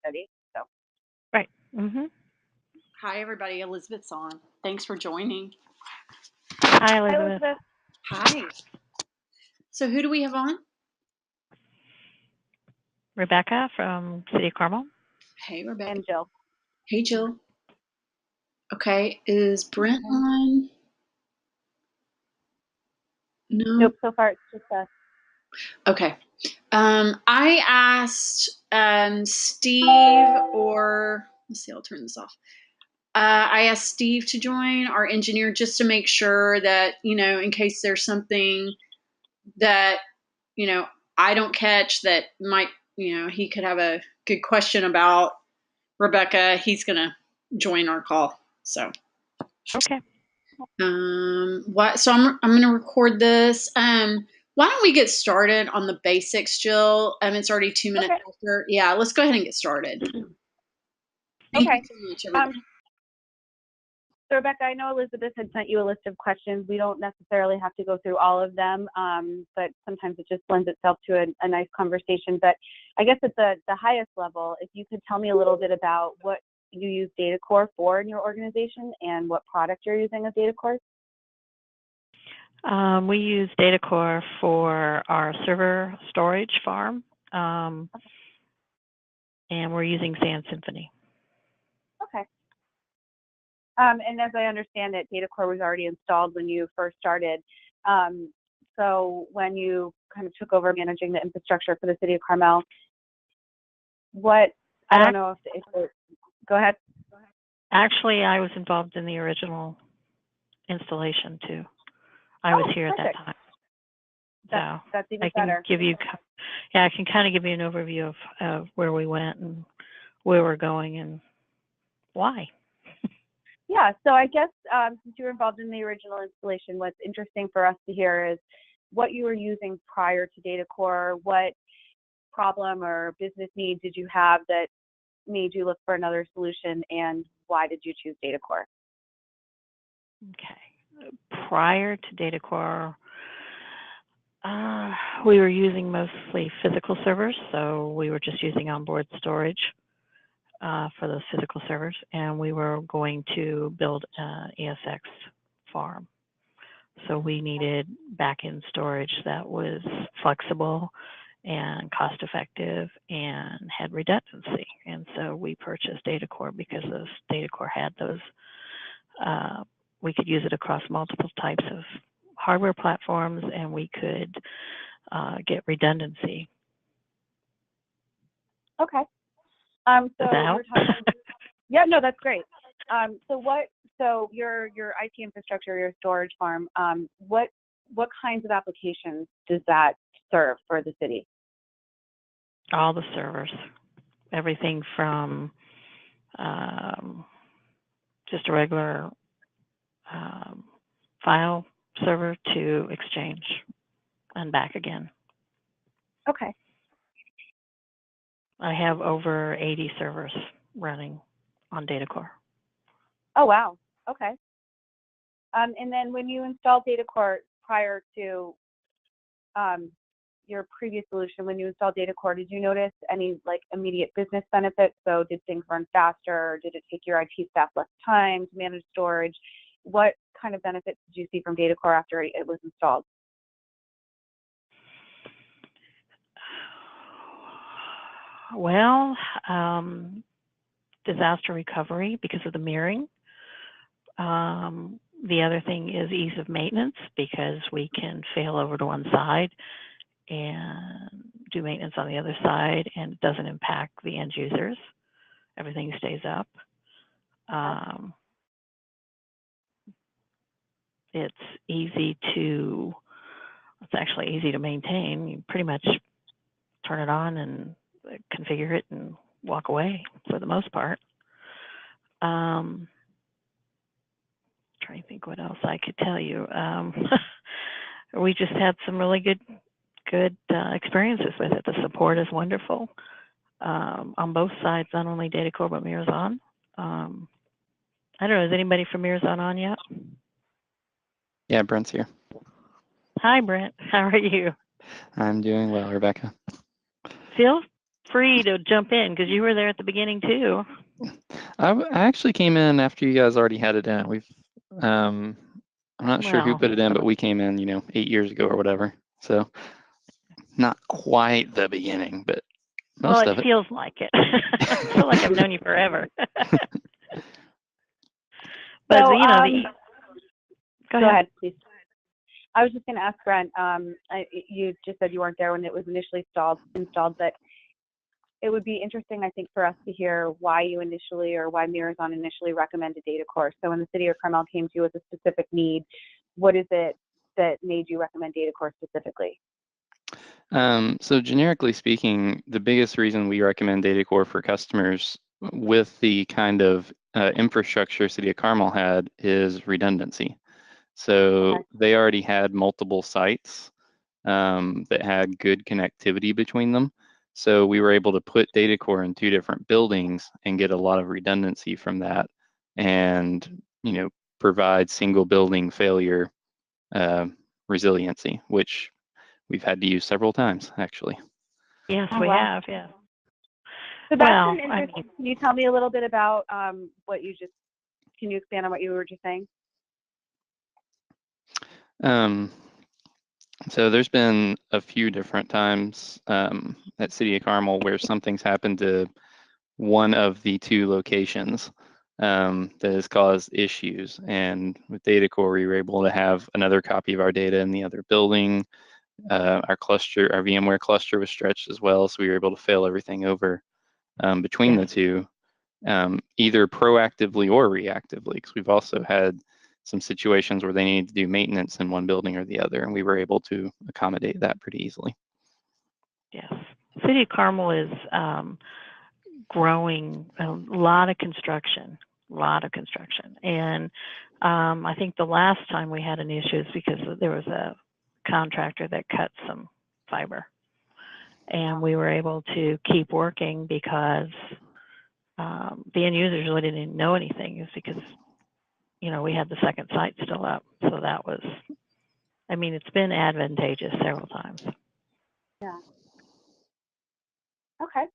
study. So Right. Mm-hmm. Hi, everybody. Elizabeth's on. Thanks for joining. Hi, hi, Elizabeth. Elizabeth. Hi. So, who do we have on? Rebecca from City of Carmel. Hey, Rebecca. And Jill. Hey, Jill. Okay. Is Brent on? No. Nope. So far, it's just us. Okay. I asked Steve, or let's see, I'll turn this off. I asked Steve to join, our engineer, just to make sure that, in case there's something that, I don't catch that might, he could have a good question about Rebecca. He's going to join our call. So, Okay. So I'm going to record this. Why don't we get started on the basics, Jill? It's already 2 minutes after. Yeah, let's go ahead and get started. Thank you so much, everybody. So Rebecca, I know Elizabeth had sent you a list of questions. We don't necessarily have to go through all of them, but sometimes it just lends itself to a nice conversation. But I guess at the highest level, if you could tell me a little bit about what you use DataCore for in your organization and what product you're using of DataCore. We use DataCore for our server storage farm, and we're using Sand Symphony. Okay. And as I understand it, DataCore was already installed when you first started. So when you kind of took over managing the infrastructure for the city of Carmel, I don't know if go ahead. Actually, I was involved in the original installation too. I was here perfect. at that time. That's even I can better. I can kind of give you an overview of where we went and where we're going and why. Yeah, so I guess since you were involved in the original installation, what's interesting for us to hear is what you were using prior to DataCore. What problem or business need did you have that made you look for another solution, and why did you choose DataCore? Okay. Prior to DataCore, we were using mostly physical servers, so we were just using onboard storage for those physical servers, and we were going to build an ESX farm. So we needed back-end storage that was flexible and cost-effective and had redundancy. And so we purchased DataCore because DataCore had those. We could use it across multiple types of hardware platforms, and we could get redundancy. Okay. Does that help? Yeah, no, that's great. So your IT infrastructure, your storage farm, what kinds of applications does that serve for the city? All the servers, everything from just a regular file server to Exchange and back again. Okay. I have over 80 servers running on DataCore. Oh, wow. Okay. And then when you installed DataCore prior to your previous solution, when you installed DataCore, did you notice any immediate business benefits? So did things run faster? Did it take your IT staff less time to manage storage? What kind of benefits did you see from DataCore after it was installed? Well, disaster recovery because of the mirroring. The other thing is ease of maintenance because we can fail over to one side and do maintenance on the other side, and it doesn't impact the end users. Everything stays up. It's actually easy to maintain. You pretty much turn it on and configure it and walk away for the most part. Trying to think what else I could tell you. We just had some really good experiences with it. The support is wonderful on both sides, not only DataCore but Mirazon. I don't know, is anybody from Mirazon on yet? Yeah, Brent's here. Hi, Brent. How are you? I'm doing well, Rebecca. Feel free to jump in because you were there at the beginning too. I actually came in after you guys already had it in. I'm not sure who Well, put it in, but we came in, 8 years ago or whatever. So not quite the beginning, but most well, of it it. feels like it. I feel like I've known you forever. But So, go go ahead. ahead, please. I was just going to ask Brent. You just said you weren't there when it was initially installed, but it would be interesting, I think, for us to hear why you initially, or why Mirazon initially recommended DataCore. So when the city of Carmel came to you with a specific need, what is it that made you recommend DataCore specifically? So generically speaking, the biggest reason we recommend DataCore for customers with the kind of infrastructure City of Carmel had is redundancy. So Okay. they already had multiple sites that had good connectivity between them. So we were able to put DataCore in 2 different buildings and get a lot of redundancy from that, and provide single building failure resiliency, which we've had to use several times actually. Yes, Oh, we wow. have. Yeah. So that's Well, an interesting. Can you tell me a little bit about what you just? Can you expand on what you were just saying? So there's been a few different times at City of Carmel where something's happened to one of the 2 locations that has caused issues. And with DataCore, we were able to have another copy of our data in the other building. Our VMware cluster was stretched as well, so we were able to fail everything over between the 2, either proactively or reactively, because we've also had some situations where they needed to do maintenance in one building or the other, and we were able to accommodate that pretty easily. yes. City of Carmel is growing, a lot of construction, and I think the last time we had an issue is because there was a contractor that cut some fiber, and we were able to keep working because the end users really didn't know anything. Is because we had the second site still up, so that was, I mean, it's been advantageous several times. Yeah. Okay.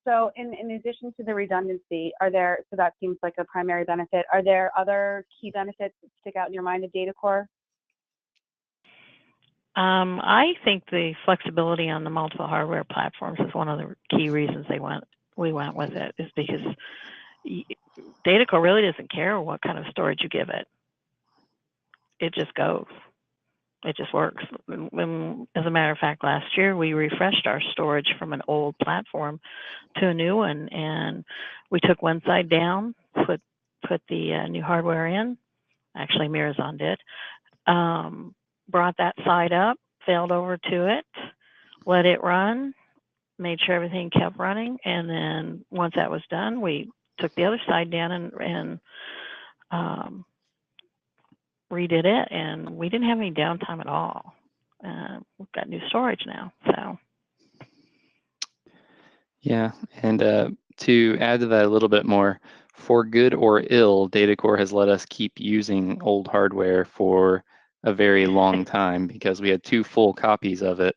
So in addition to the redundancy, so that seems like a primary benefit. Are there other key benefits that stick out in your mind of DataCore? I think the flexibility on the multiple hardware platforms is one of the key reasons we went with it, is because DataCore really doesn't care what kind of storage you give it. It just goes. It just works. As a matter of fact, last year we refreshed our storage from an old platform to a new one, and we took one side down, put the new hardware in. Actually, Mirazon did. Brought that side up, failed over to it, let it run, made sure everything kept running, and then once that was done, we took the other side down and redid it, and we didn't have any downtime at all. We've got new storage now, so. Yeah, and to add to that a little bit more, for good or ill, DataCore has let us keep using old hardware for a very long time because we had 2 full copies of it.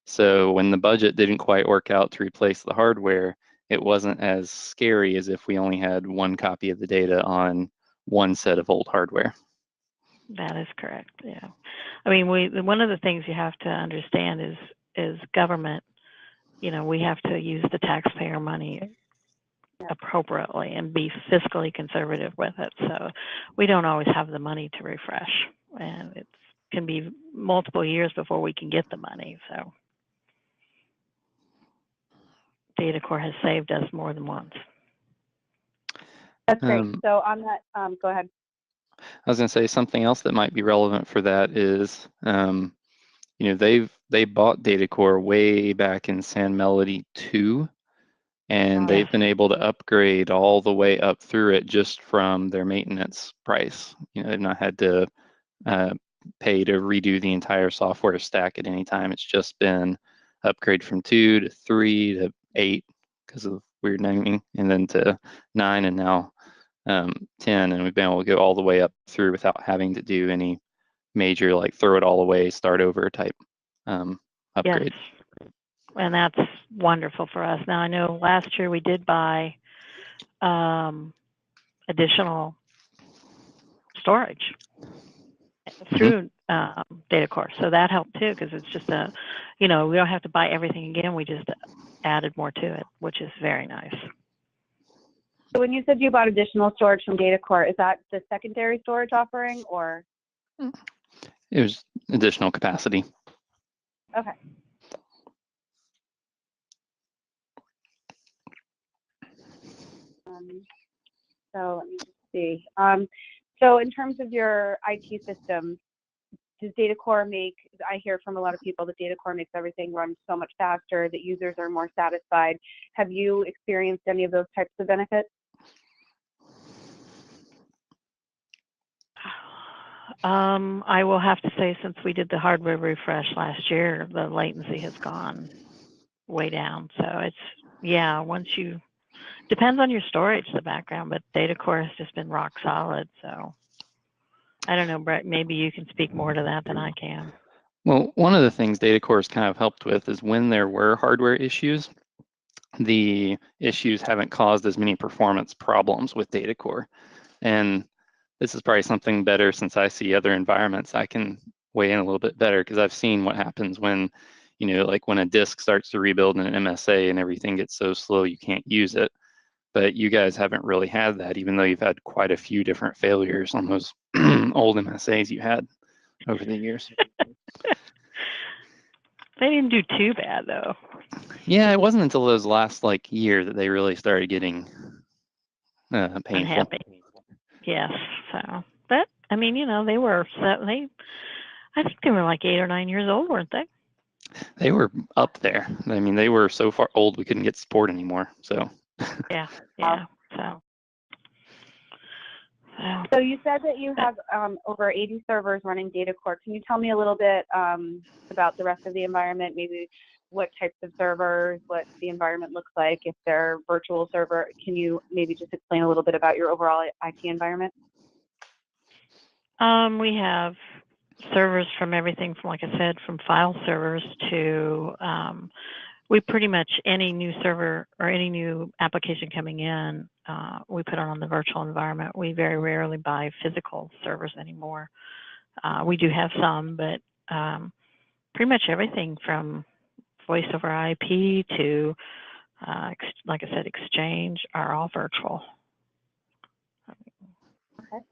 So when the budget didn't quite work out to replace the hardware, it wasn't as scary as if we only had 1 copy of the data on 1 set of old hardware. That is correct. Yeah, I mean, one of the things you have to understand is government. We have to use the taxpayer money appropriately and be fiscally conservative with it. So we don't always have the money to refresh, and it can be multiple years before we can get the money. So DataCore has saved us more than once. That's great. So on that, go ahead. I was going to say something else that might be relevant for that is, they bought DataCore way back in San Melody 2, and they've been able to upgrade all the way up through it just from their maintenance price. They've not had to pay to redo the entire software stack at any time. It's just been upgrade from 2 to 3 to 8 because of weird naming, and then to 9, and now 10, and we've been able to go all the way up through without having to do any major, like, throw it all away, start over type upgrade. Yes. And that's wonderful for us. Now, I know last year we did buy additional storage through DataCore. So that helped too, because it's just we don't have to buy everything again. We just added more to it, which is very nice. So when you said you bought additional storage from DataCore, is that the secondary storage offering or? It was additional capacity. Okay. So let me just see. So in terms of your IT system, does DataCore I hear from a lot of people that DataCore makes everything run so much faster, that users are more satisfied. Have you experienced any of those types of benefits? I will have to say, since we did the hardware refresh last year, the latency has gone way down. So it's, depends on your storage, the background, but DataCore has just been rock solid. So I don't know, Brett, maybe you can speak more to that than I can. Well, one of the things DataCore's kind of helped with is when there were hardware issues, the issues haven't caused as many performance problems with DataCore. And this is probably something better, since I see other environments. I can weigh in a little bit better, because I've seen what happens when, like when a disk starts to rebuild in an MSA and everything gets so slow you can't use it. But you guys haven't really had that, even though you've had quite a few different failures on those old MSAs you had over the years. They didn't do too bad, though. Yeah, it wasn't until those last year that they really started getting painful. Unhappy. Yes. So, but I mean, they were I think they were like 8 or 9 years old, weren't they? They were up there. I mean, they were so far old we couldn't get support anymore. So. Yeah. So you said that you have over 80 servers running DataCore. Can you tell me a little bit about the rest of the environment? Maybe what types of servers, what the environment looks like, if they're virtual server. Can you maybe just explain a little bit about your overall IT environment? We have servers from everything from, like I said, from file servers to we pretty much, any new server or any new application coming in, we put it on the virtual environment. We very rarely buy physical servers anymore. We do have some, but pretty much everything from voice over IP to, like I said, Exchange are all virtual. Okay.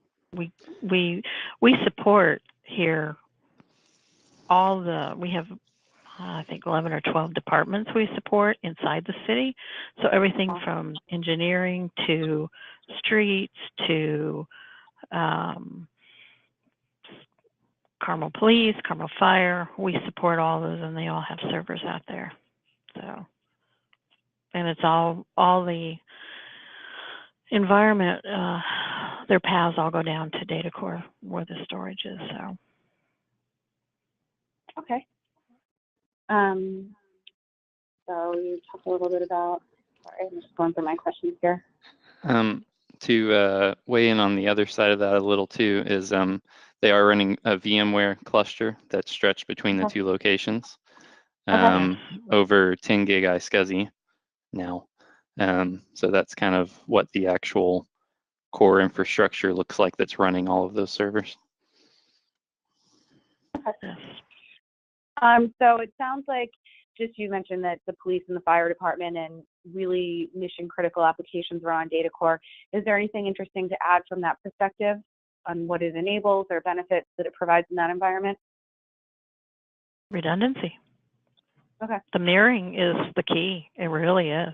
We support here we have I think 11 or 12 departments we support inside the city. So everything from engineering to streets to Carmel Police, Carmel Fire, we support all those, and they all have servers out there. So, and it's all the environment, their paths all go down to DataCore where the storage is. So. Okay. So you talked a little bit about, sorry, I'm just going through my questions here. To weigh in on the other side of that a little too is they are running a VMware cluster that's stretched between the two locations, over 10 gig iSCSI now. So that's kind of what the actual core infrastructure looks like that's running all of those servers. Okay. So it sounds like you mentioned that the police and the fire department and really mission critical applications are on DataCore. Is there anything interesting to add from that perspective on what it enables or benefits that it provides in that environment? Redundancy. Okay. The mirroring is the key. It really is.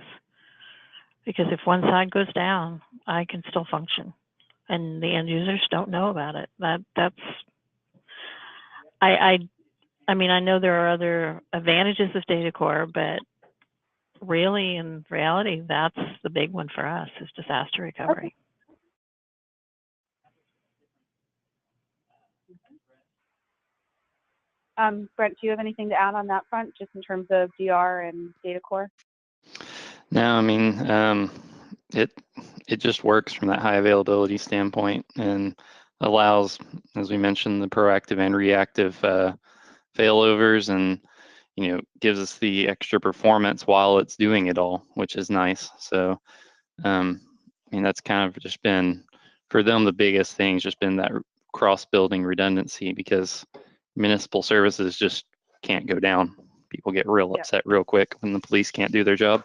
Because if one side goes down, I can still function. And the end users don't know about it. I mean, I know there are other advantages of DataCore, but really, in reality, that's the big one for us, is disaster recovery. Brent, do you have anything to add on that front, just in terms of DR and DataCore? No, I mean, it just works from that high availability standpoint and allows, as we mentioned, the proactive and reactive failovers, and gives us the extra performance while it's doing it all, which is nice. So, that's kind of just been, for them, the biggest thing has just been that cross-building redundancy, because municipal services just can't go down. People get real upset real quick when the police can't do their job.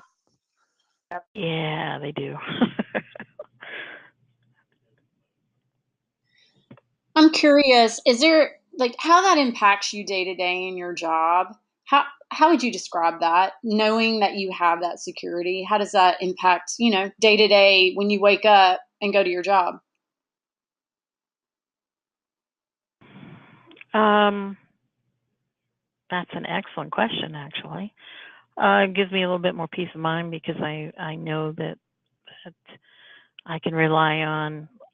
Yeah, they do. I'm curious, is there how that impacts you day to day in your job? How would you describe that? Knowing that you have that security, how does that impact, day to day when you wake up and go to your job? That's an excellent question, actually. It gives me a little bit more peace of mind, because I know that I can rely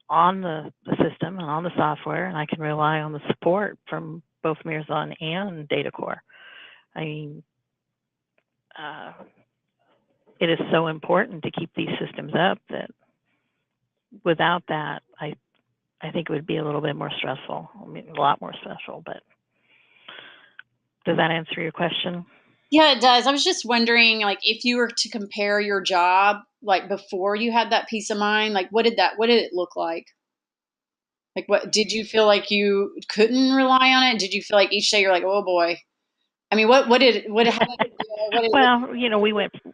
on the system and on the software, and I can rely on the support from both Mirazon and DataCore. I mean, it is so important to keep these systems up that without that, I think it would be a little bit more stressful. I mean, a lot more stressful, but does that answer your question? Yeah, it does. I was just wondering, if you were to compare your job, before you had that peace of mind, what did it look like? What did you feel like you couldn't rely on it? Did you feel like each day you're like, oh boy? I mean, what did it Well,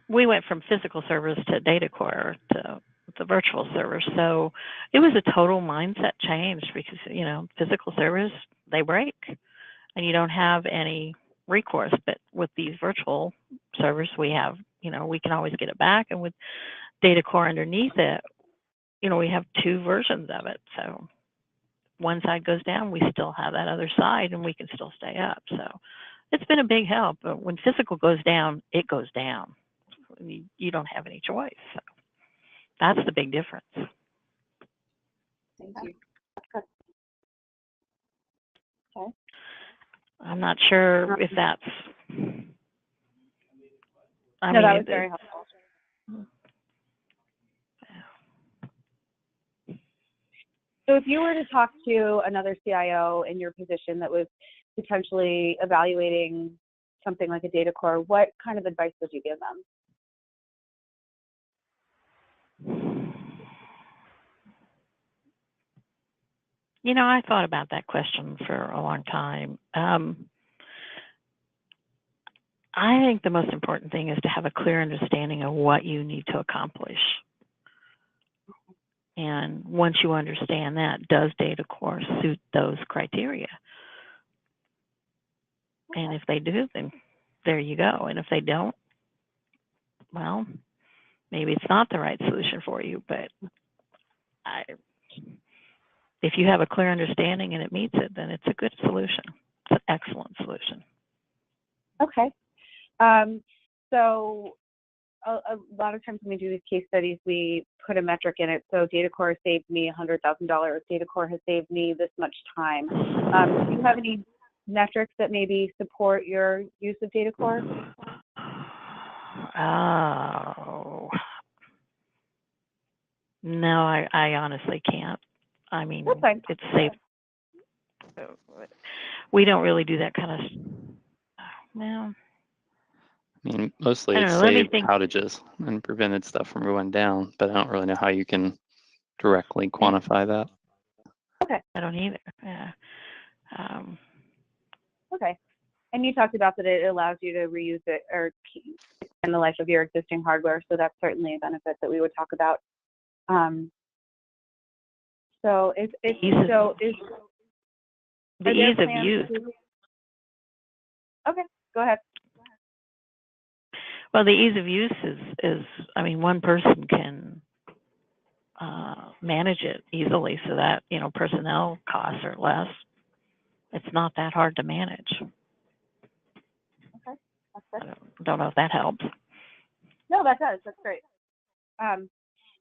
we went from physical servers to DataCore to the virtual servers. So it was a total mindset change, because, physical servers, they break and you don't have any recourse. But with these virtual servers, we have, we can always get it back. And with DataCore underneath it, we have two versions of it. So one side goes down, we still have that other side, and we can still stay up. So it's been a big help. But when physical goes down, it goes down. You don't have any choice. So that's the big difference. Thank you. Okay. I'm not sure if that's. That was very helpful. So if you were to talk to another CIO in your position that was potentially evaluating something like a DataCore, what kind of advice would you give them? I thought about that question for a long time. I think the most important thing is to have a clear understanding of what you need to accomplish. And once you understand that, does DataCore suit those criteria? And if they do, then there you go. And if they don't, well, maybe it's not the right solution for you. But if you have a clear understanding and it meets it, then it's a good solution. It's an excellent solution. Okay. So a lot of times when we do these case studies, we put a metric in it. So DataCore saved me $100,000. DataCore has saved me this much time. Do you have any metrics that maybe support your use of DataCore? Oh, no, I honestly can't. I mean, it's safe. We don't really do that kind of. Well, mostly it's saved outages and prevented stuff from going down, but I don't really know how you can directly quantify that. Okay. I don't either. Yeah. Okay. And you talked about that it allows you to reuse it or extend the life of your existing hardware, so that's certainly a benefit that we would talk about. So the ease of use. Okay, go ahead. Well, the ease of use is one person can manage it easily, so that personnel costs are less. It's not that hard to manage. Okay, that's good. I don't know if that helps. No, that does. That's great.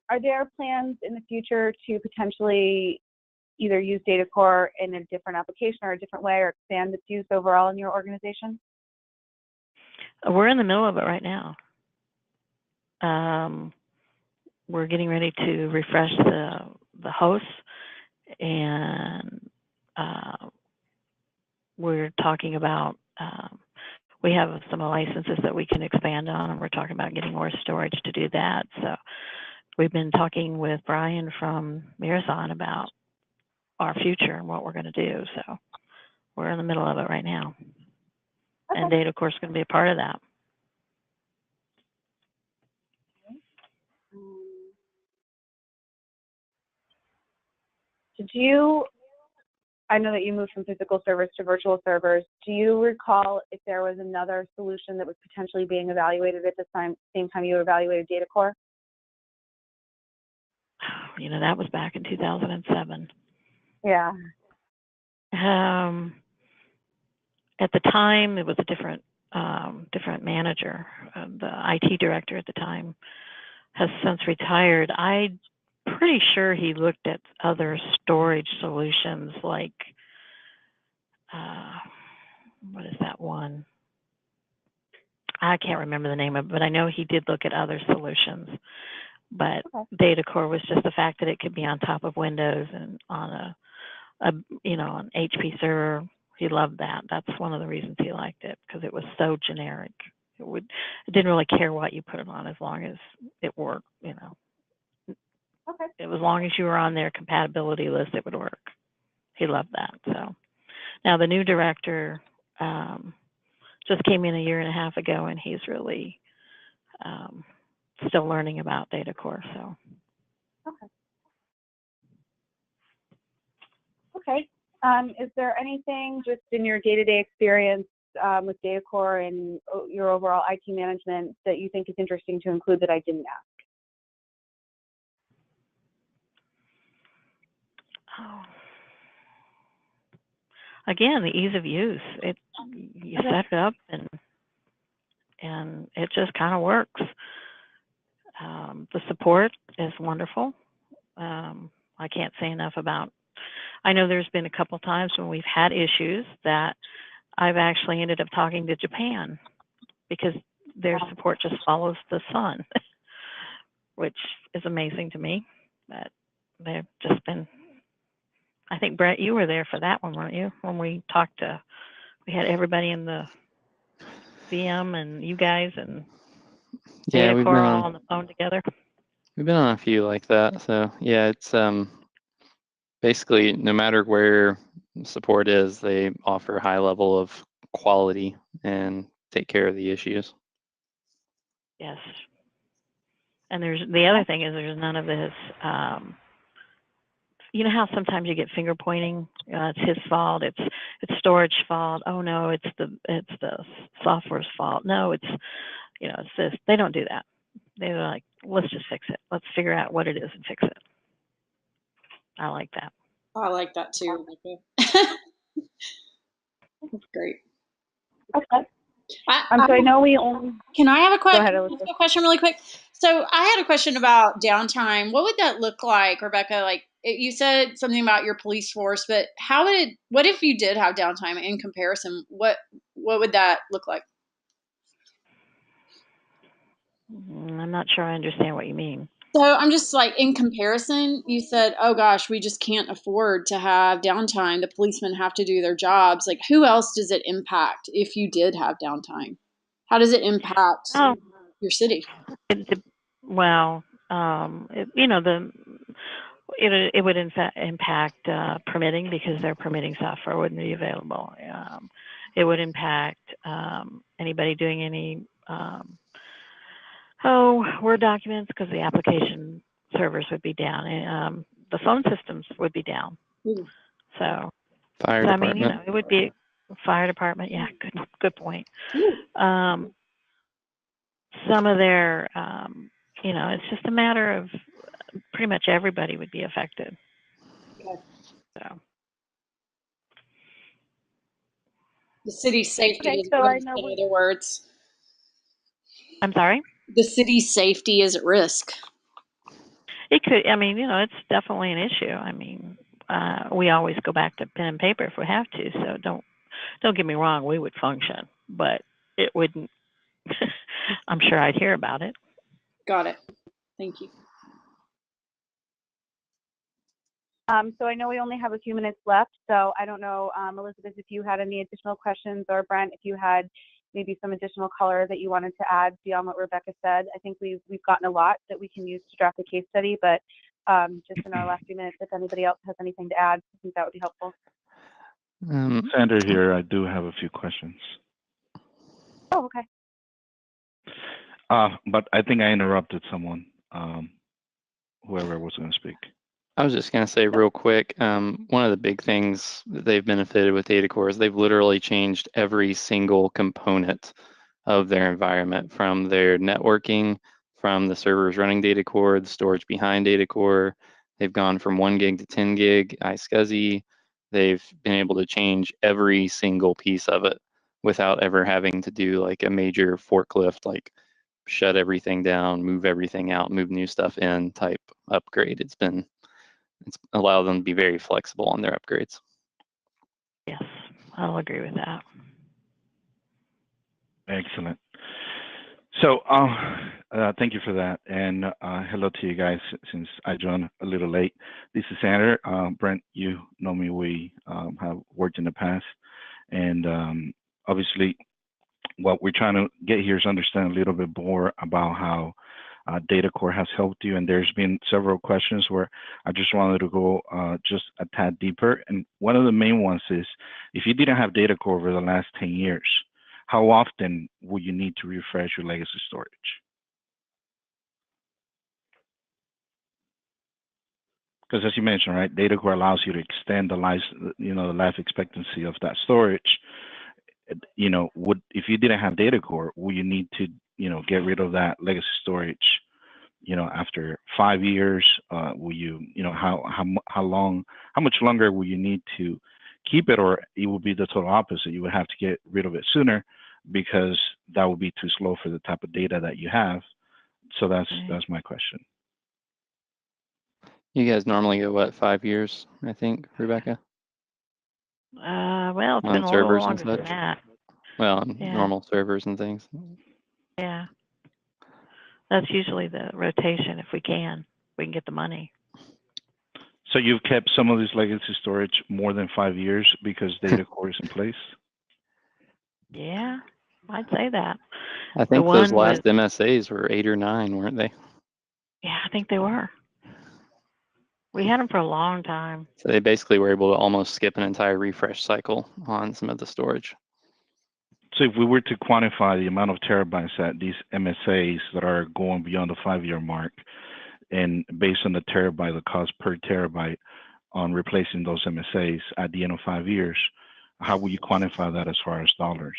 Are there plans in the future to potentially either use DataCore in a different application or a different way, or expand its use overall in your organization? We're in the middle of it right now. We're getting ready to refresh the hosts, and we're talking about we have some licenses that we can expand on, and we're talking about getting more storage to do that. So we've been talking with Brian from Mirazon about our future and what we're going to do. So we're in the middle of it right now. Okay. And data, of course, is going to be a part of that. Did you, I know that you moved from physical servers to virtual servers. Do you recall if there was another solution that was potentially being evaluated at the same time you evaluated data core? You know, that was back in 2007. Yeah. At the time, it was a different manager. The IT director at the time has since retired. I'm pretty sure he looked at other storage solutions like, what is that one? I can't remember the name of it, but I know he did look at other solutions. But Okay. data core was just the fact that it could be on top of Windows and on an HP server. He loved that. That's one of the reasons he liked it, because it was so generic. It didn't really care what you put it on as long as it worked, you know. Okay. As long as you were on their compatibility list, it would work. He loved that. So now the new director just came in a year and a half ago, and he's really still learning about data core. So. Okay. Okay. Is there anything just in your day-to-day experience with data core and your overall IT management that you think is interesting to include that I didn't ask? Oh. Again, the ease of use. You Okay. set it up and it just kind of works. The support is wonderful. I can't say enough about. I know there's been a couple times when we've had issues that I've actually ended up talking to Japan because their support just follows the sun, which is amazing to me. But they've just been. I think Brett, you were there for that one, weren't you? When we had everybody in the VM and you guys and Yeah, data core all on the phone together. We've been on a few like that. So yeah, it's basically no matter where support is, they offer a high level of quality and take care of the issues. Yes. And there's the other thing is there's none of this. You know how sometimes you get finger pointing? It's his fault. It's storage fault. Oh no, it's the software's fault. No, it's this. They don't do that. They're like, let's just fix it. Let's figure out what it is and fix it. I like that. I like that too. That's great. Okay. So I know we only. Can I have a Go ahead, Elizabeth. question really quick? So I had a question about downtime. What would that look like, Rebecca? Like you said something about your police force, but what if you did have downtime in comparison? What would that look like? I'm not sure I understand what you mean. So I'm just like, in comparison, you said, oh gosh, we just can't afford to have downtime. The policemen have to do their jobs. Like, who else does it impact if you did have downtime? How does it impact your city? It would in fact impact permitting because their permitting software wouldn't be available. It would impact anybody doing any Word documents because the application servers would be down. The phone systems would be down. Ooh. So Fire department. it would be fire department. Yeah, good point. Some of their, it's just a matter of pretty much everybody would be affected. Okay. So. The city's safety is so at risk, in other words. I'm sorry? The city's safety is at risk. It could, it's definitely an issue. We always go back to pen and paper if we have to, so don't get me wrong, we would function, but it wouldn't, I'm sure I'd hear about it. Got it. Thank you. So I know we only have a few minutes left, so I don't know, Elizabeth, if you had any additional questions, or Brent, if you had maybe some additional color that you wanted to add beyond what Rebecca said. I think we've gotten a lot that we can use to draft a case study, but just in our last few minutes, if anybody else has anything to add, I think that would be helpful. Sandra here. I do have a few questions. Oh, okay. But I think I interrupted someone, whoever was going to speak. I was just going to say real quick, one of the big things that they've benefited with DataCore is they've literally changed every single component of their environment, from their networking, from the servers running DataCore, the storage behind DataCore. They've gone from 1 gig to 10 gig iSCSI. They've been able to change every single piece of it without ever having to do like a major forklift, like shut everything down, move everything out, move new stuff in type upgrade. It's allowed them to be very flexible on their upgrades. Yes, I'll agree with that. Excellent. So thank you for that. And hello to you guys, since I joined a little late. This is Sandra. Brent, you know me. We have worked in the past. And obviously, what we're trying to get here is understand a little bit more about how DataCore has helped you. And there's been several questions where I just wanted to go just a tad deeper. And one of the main ones is, if you didn't have DataCore over the last 10 years, how often would you need to refresh your legacy storage? Because as you mentioned, right, DataCore allows you to extend the life, the life expectancy of that storage. If you didn't have DataCore, would you need to, get rid of that legacy storage, after 5 years? Will you, how much longer will you need to keep it, or it would be the total opposite? You would have to get rid of it sooner because that would be too slow for the type of data that you have. So that's my question. You guys normally go, what, 5 years, I think, Rebecca? Well, it's On been a little servers and longer than such? that. Well, on Yeah. normal servers and things. Yeah. That's usually the rotation if we can get the money. So you've kept some of this legacy storage more than 5 years because DataCore is in place? Yeah, I'd say that. I think The those one last MSAs were 8 or 9, weren't they? Yeah, I think they were. We had them for a long time. So they basically were able to almost skip an entire refresh cycle on some of the storage. So if we were to quantify the amount of terabytes that these MSAs that are going beyond the 5-year mark, and based on the terabyte, the cost per terabyte on replacing those MSAs at the end of 5 years, how will you quantify that as far as dollars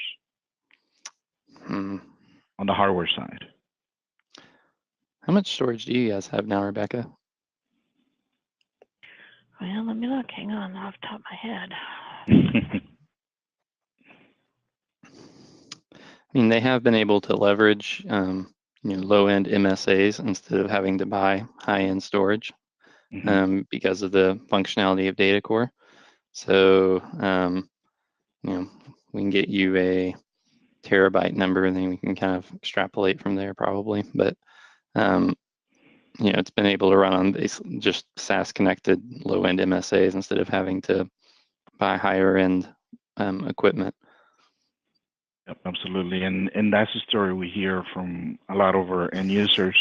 on the hardware side? How much storage do you guys have now, Rebecca? Well, let me look. Hang on, off the top of my head. I mean, they have been able to leverage, low-end MSAs instead of having to buy high-end storage because of the functionality of DataCore. So, we can get you a terabyte number, and then we can kind of extrapolate from there probably. But, it's been able to run on just SaaS-connected low-end MSAs instead of having to buy higher-end equipment. Yep, absolutely. And that's the story we hear from a lot of our end users,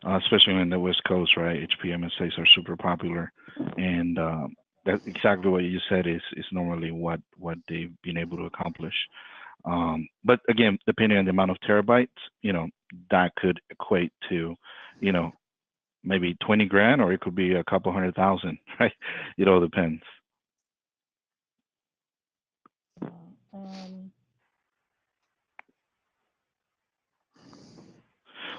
especially in the West Coast, right? HP MSAs are super popular. And that's exactly what you said is normally what they've been able to accomplish. But again, depending on the amount of terabytes, that could equate to, maybe 20 grand, or it could be a couple 100,000, right? It all depends.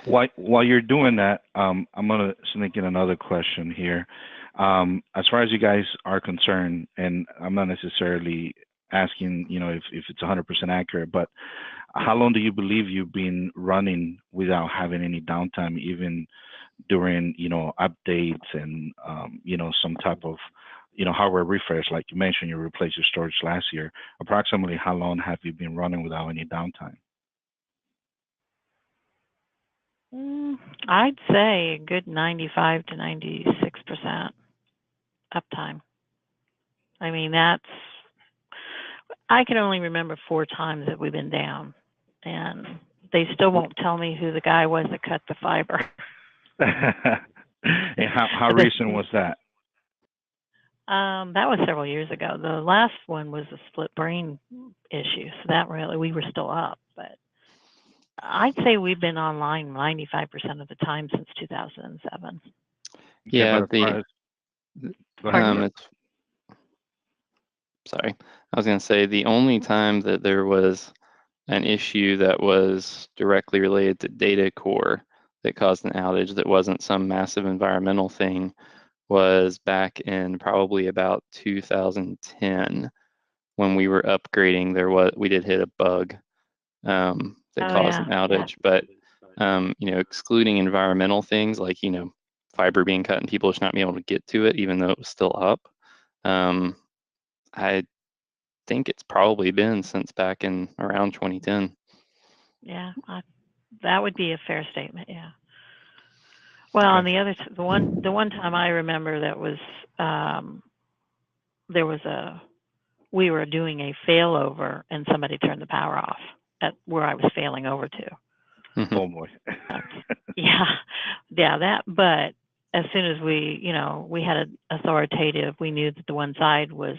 While you're doing that, I'm gonna sneak in another question here. As far as you guys are concerned, and I'm not necessarily asking, if it's 100% accurate, but how long do you believe you've been running without having any downtime, even during, updates and, some type of, hardware refresh? Like you mentioned, you replaced your storage last year. Approximately how long have you been running without any downtime? I'd say a good 95 to 96% uptime. I mean, I can only remember 4 times that we've been down and they still won't tell me who the guy was that cut the fiber. And how recent was that? That was several years ago. The last one was a split brain issue, so that really, we were still up, but I'd say we've been online 95% of the time since 2007. Yeah, Okay, but as far as, go ahead. it's, sorry, I was going to say the only time that there was an issue that was directly related to data core that caused an outage that wasn't some massive environmental thing was back in probably about 2010 when we were upgrading. We did hit a bug that caused an outage, but excluding environmental things like fiber being cut and people just not being able to get to it even though it was still up. I think it's probably been since back in around 2010. Yeah, that would be a fair statement. Yeah. Well, on the other, the one time I remember that was we were doing a failover and somebody turned the power off at where I was failing over to. Oh boy. Yeah, but as soon as we had an authoritative, we knew that the one side was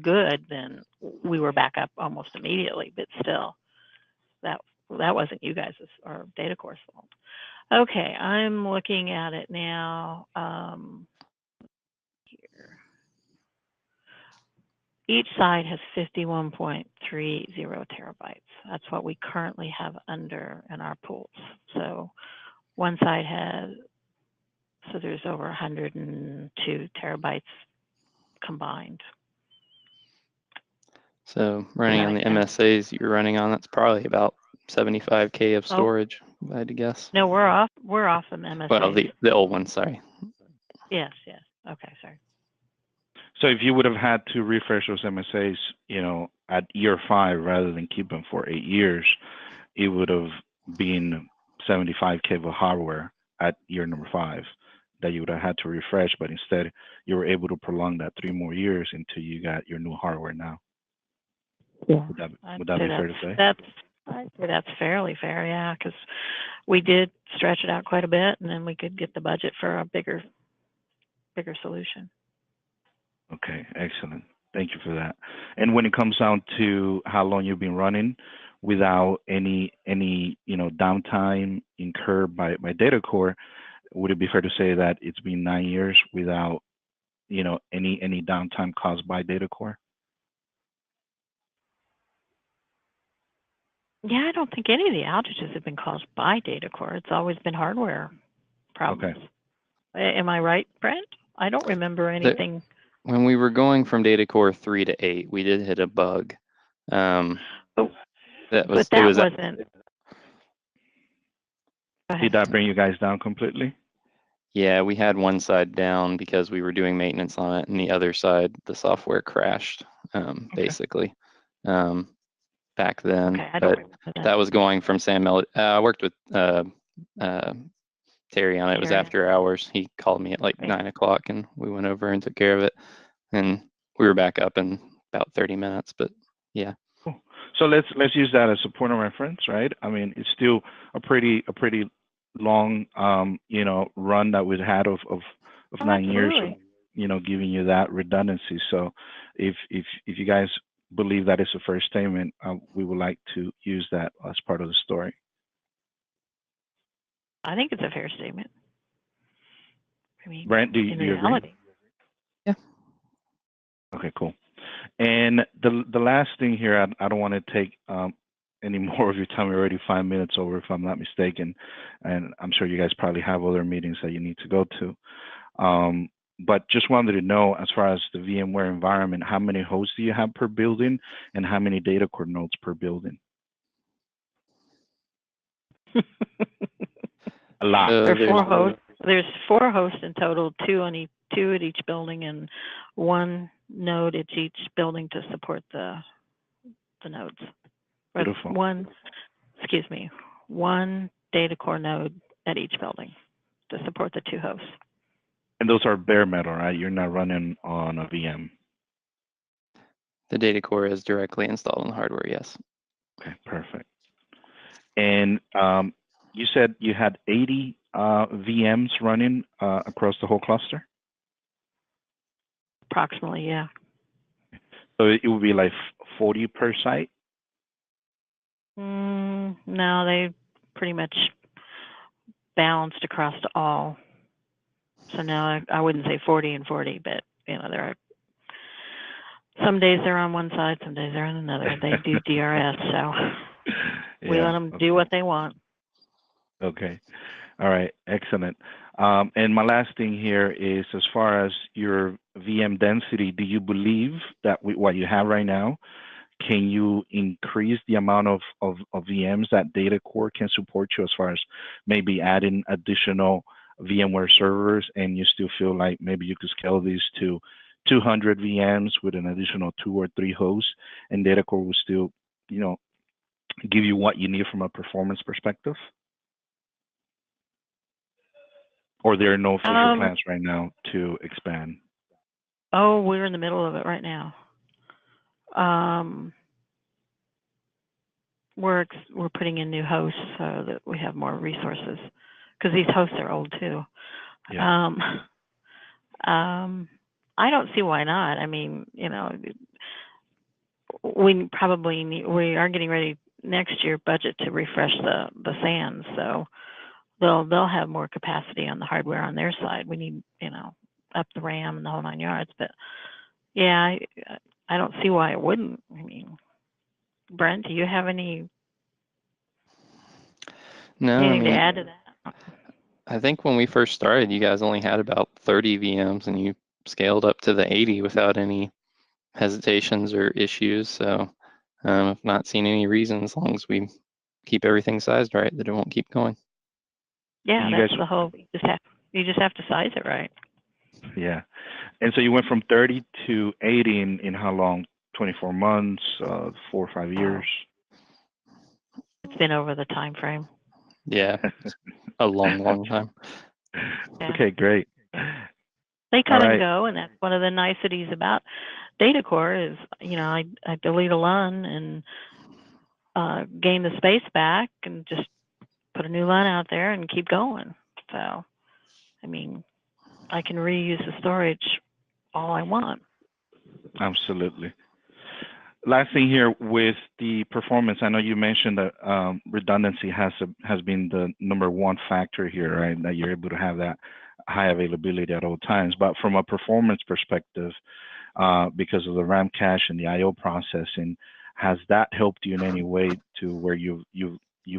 good, then we were back up almost immediately, but still that wasn't you guys' or DataCore's fault. Okay, I'm looking at it now. Here. Each side has 51.30 terabytes. That's what we currently have under in our pools. So one side has, so there's over 102 terabytes combined. So running on the MSAs you're running on, that's probably about 75K of storage, if I had to guess. No, we're off the MSAs. Well, the old one, sorry. Yes. Okay, sorry. So if you would have had to refresh those MSAs, at year 5 rather than keep them for 8 years, it would have been 75K of hardware at year number 5 that you would have had to refresh, but instead you were able to prolong that 3 more years until you got your new hardware now. Yeah. Would that be fair to say? I'd say that's fairly fair, yeah, because we did stretch it out quite a bit, and then we could get the budget for a bigger solution. Okay, excellent. Thank you for that. And when it comes down to how long you've been running without any downtime incurred by DataCore, would it be fair to say that it's been 9 years without any downtime caused by DataCore? Yeah, I don't think any of the outages have been caused by DataCore. It's always been hardware problems. Okay. Am I right, Brent? I don't remember anything. When we were going from DataCore 3 to 8, we did hit a bug. Wasn't. Did that bring you guys down completely? Yeah, we had one side down because we were doing maintenance on it, and the other side, the software crashed, basically. Back then, but that was going from San Mel. I worked with Terry on it. It was after hours. He called me at like 9 o'clock, and we went over and took care of it, and we were back up in about 30 minutes. But yeah. Cool. So let's use that as a point of reference, right? I mean, it's still a pretty long run that we've had of 9 years, giving you that redundancy. So if you guys believe that is a fair statement, we would like to use that as part of the story. I think it's a fair statement. I mean, Brent, do you agree? Yeah. Okay, cool. And the last thing here, I don't want to take any more of your time. We're already 5 minutes over, if I'm not mistaken, and I'm sure you guys probably have other meetings that you need to go to. But just wanted to know, as far as the VMware environment, how many hosts do you have per building, and how many DataCore nodes per building? A lot. There's 4 hosts in total, 2 at each building, and 1 node at each building to support the nodes. Beautiful. One DataCore node at each building to support the 2 hosts. And those are bare metal, right? You're not running on a VM. The DataCore is directly installed on the hardware, yes. Okay, perfect. And you said you had 80 VMs running across the whole cluster? Approximately, yeah. So it would be like 40 per site? No, they pretty much balanced across to all. So now I wouldn't say 40 and 40, but there are some days they're on one side, some days they're on another. They do DRS, so we let them do what they want. Okay. All right. Excellent. And my last thing here is, as far as your VM density, do you believe that with what you have right now, can you increase the amount of VMs that data core can support you, as far as maybe adding additional VMware servers, and you still feel like maybe you could scale these to 200 VMs with an additional 2 or 3 hosts, and data core will still, give you what you need from a performance perspective? Or there are no future plans right now to expand? Oh, we're in the middle of it right now. We're putting in new hosts so that we have more resources, because these hosts are old too. Yeah. I don't see why not. I mean, we probably we are getting ready next year budget to refresh the SANs, so they'll have more capacity on the hardware on their side. We need, up the RAM and the whole 9 yards. But yeah, I don't see why it wouldn't. I mean, Brent, do you have anything to add to that? I think when we first started, you guys only had about 30 VMs, and you scaled up to the 80 without any hesitations or issues. So I've not seen any reason, as long as we keep everything sized right, that it won't keep going. Yeah, that's the whole. You just have to size it right. Yeah. And so you went from 30 to 80 in how long? 24 months, 4 or 5 years? It's been over the time frame. Yeah, a long time. Yeah. Okay, great. They come and go, and that's one of the niceties about data core is, I delete a LUN and gain the space back and just put a new LUN out there and keep going. So, I mean, I can reuse the storage all I want. Absolutely. Last thing here with the performance, I know you mentioned that redundancy has been the #1 factor here, right? That you're able to have that high availability at all times. But from a performance perspective, because of the RAM cache and the I/O processing, has that helped you in any way to where you've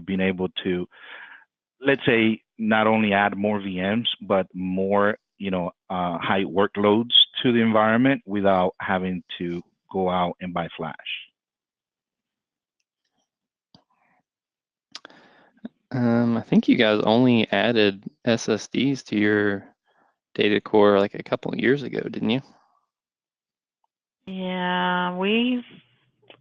been able to, let's say, not only add more VMs but more high workloads to the environment without having to go out and buy flash? I think you guys only added SSDs to your data core like a couple of years ago, didn't you? Yeah, we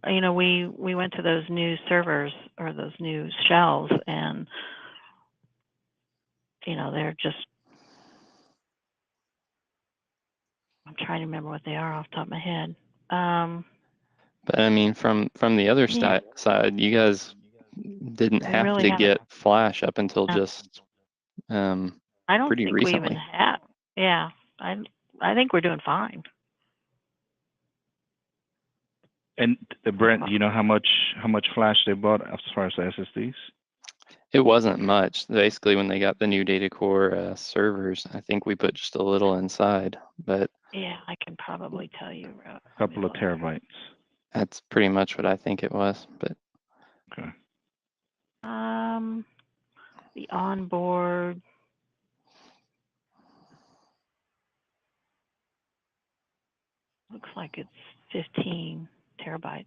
went to those new servers or those new shells, and they're just, I'm trying to remember what they are off the top of my head. But I mean, from the other side, you guys didn't have really to haven't. get flash up until just I don't pretty think recently. we even have. Yeah, I think we're doing fine. And Brent, do you know how much flash they bought as far as the SSDs? It wasn't much. Basically, when they got the new data core servers, I think we put just a little inside. But yeah, I can probably tell you. A couple of terabytes. That's pretty much what I think it was. But okay. The onboard. Looks like it's 15 terabytes.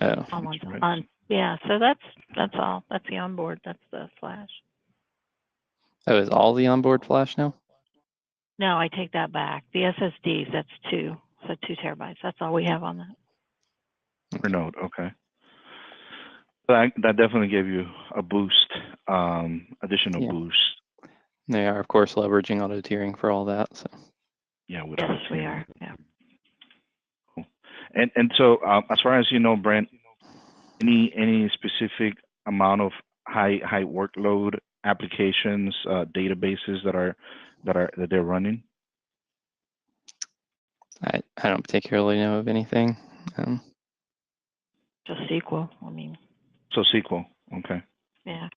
Oh. Yeah, so that's all. That's the onboard. That's the flash. Oh, is all the onboard flash now? No, I take that back. The SSDs, that's 2. So 2 terabytes. That's all we have on that. Per node, okay. That definitely gave you a boost, additional boost. They are, of course, leveraging auto tiering for all that. So. Yeah, yes, we are. Yeah. Cool. And so, as far as you know, Brent, any specific amount of high workload applications, databases that they're running? I don't particularly know of anything. Just SQL. I mean, So SQL, okay. yeah.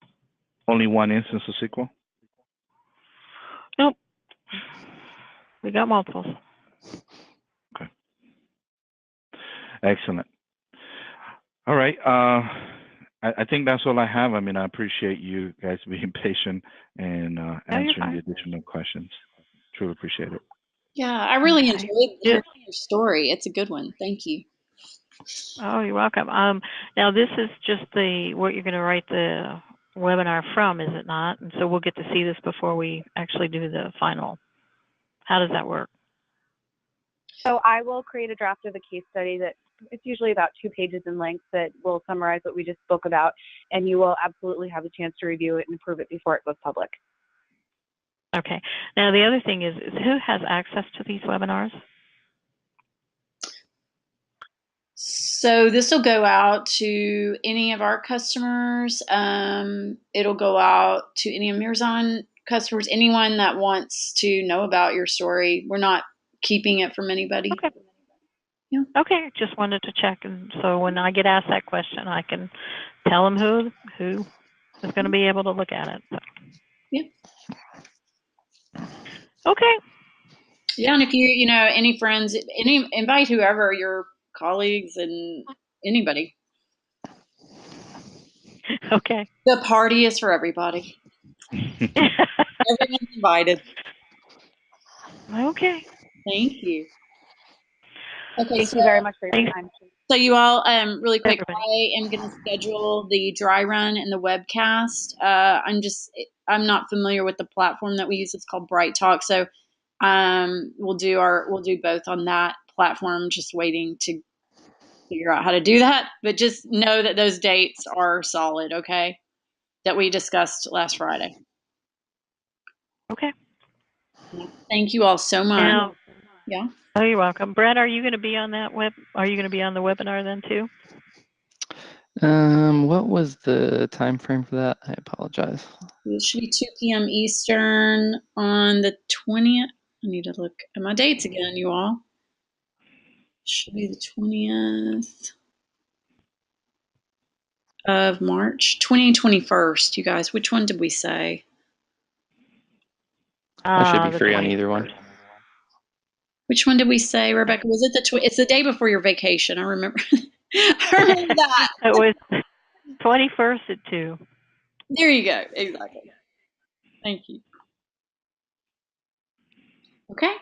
Only one instance of SQL? Nope. We got multiples. Okay. Excellent. All right. I think that's all I have. I mean, I appreciate you guys being patient and answering the additional questions. Truly appreciate it. Yeah, I really Okay. enjoyed hearing your story. It's a good one. Thank you. Oh, you're welcome. Now this is just what you're going to write the webinar from, is it not? And so we'll get to see this before we actually do the final. How does that work? So I will create a draft of a case study that it's usually about 2 pages in length that will summarize what we just spoke about, and you will absolutely have a chance to review it and approve it before it goes public. Okay. Now the other thing is who has access to these webinars? So this will go out to any of our customers. It'll go out to any of Mirazon customers, anyone that wants to know about your story. We're not keeping it from anybody. Okay. Yeah. Okay. Just wanted to check, and so when I get asked that question, I can tell them who is going to be able to look at it. So. Yeah. Okay. Yeah, and if you know any friends, invite whoever, your colleagues and anybody. Okay. The party is for everybody. Everyone's invited. Okay. Thank you. Okay, Thank you very much for your thanks. time. So you all, really quick, Everybody. I am going to schedule the dry run and the webcast. I'm not familiar with the platform that we use. It's called Bright Talk. So we'll do both on that platform. Just waiting to figure out how to do that. But just know that those dates are solid. Okay, that we discussed last Friday. Okay. Thank you all so much. Now, Yeah. oh, you're welcome. Brett, are you going to be on that Are you going to be on the webinar then too? What was the time frame for that? I apologize. It should be 2 p.m. Eastern on the 20th. I need to look at my dates again, you all. Should be the 20th of March, 20 and 21st, you guys. Which one did we say? I should be The free on either one. 21st. Which one did we say, Rebecca? Was it it's the day before your vacation. I remember. I remember that. It was 21st at 2. There you go. Exactly. Thank you. Okay.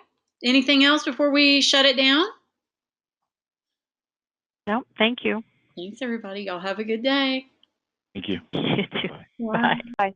Anything else before we shut it down? No, thank you. Thanks, everybody. Y'all have a good day. Thank you. You too. Bye. Bye. Bye.